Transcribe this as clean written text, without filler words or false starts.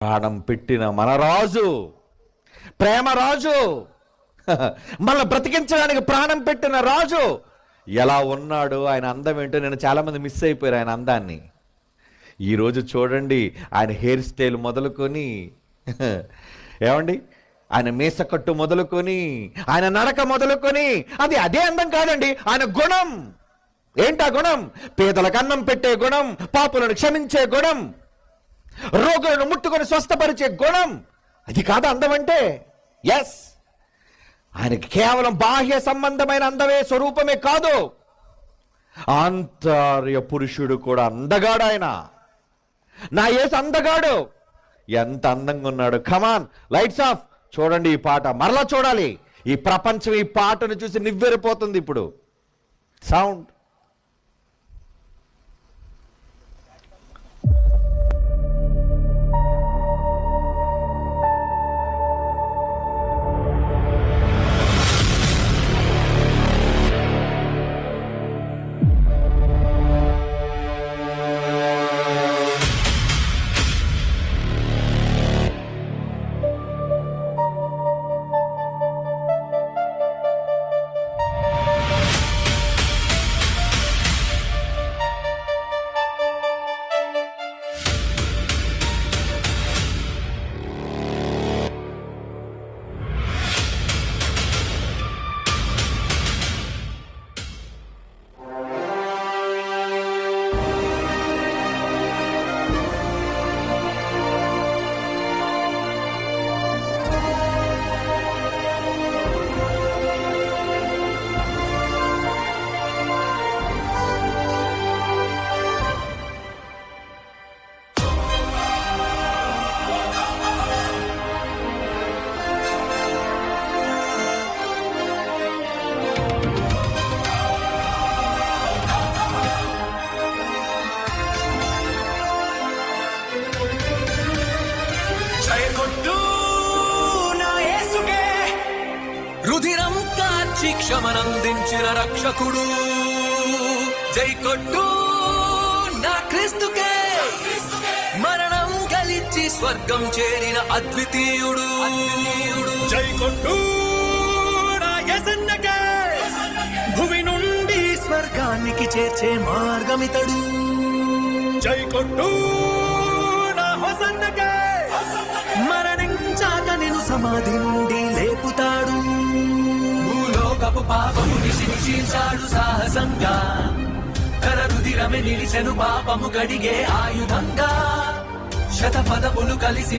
ప్రాణం పెట్టిన మన రాజు, ప్రేమ రాజు, మన బ్రతికించడానికి ప్రాణం పెట్టిన రాజు ఎలా ఉన్నాడు, ఆయన అందం ఏంటో నేను చాలామంది మిస్ అయిపోయారు ఆయన అందాన్ని. ఈరోజు చూడండి ఆయన హెయిర్ స్టైల్ మొదలుకొని, ఏమండి ఆయన మీసకట్టు మొదలుకొని, ఆయన నడక మొదలుకొని, అదే అందం కాదండి, ఆయన గుణం. ఏంటా గుణం? పేదలకు అన్నం పెట్టే గుణం, పాపులను క్షమించే గుణం, రోగులను ముట్టుకొని స్వస్థపరిచే గుణం. అది కాదు అందం అంటే. ఎస్, ఆయనకి కేవలం బాహ్య సంబంధమైన అందమే స్వరూపమే కాదు, ఆంతర్య పురుషుడు కూడా అందగాడు ఆయన. నా యేసు అందగాడు. ఎంత అందంగా ఉన్నాడు. కమాన్, లైట్స్ ఆఫ్. చూడండి ఈ పాట, మరలా చూడాలి. ఈ ప్రపంచం ఈ పాటను చూసి నివ్వెరిపోతుంది. ఇప్పుడు సౌండ్. రుధిరం కార్చి క్షమనందించిన రక్షకుడు, జై కొట్టు నా క్రీస్తుకే. మరణం గలిచి స్వర్గం చేరిన అద్వితీయుడు, జై కొట్టు నా యేసన్నకే. భూమి నుండి స్వర్గానికి చేర్చే మార్గమితడు, జై కొట్టు నా హోసన్నకే. మరణించాక నిన్ను సమాధి నుండి లేపుతాడు, భూలోకపు పాపము నిశించాడు సాహసంగా. తన రుధిరమే నిలిచెను పాపము కడిగే ఆయుధంగా. శతపదములు కలిసి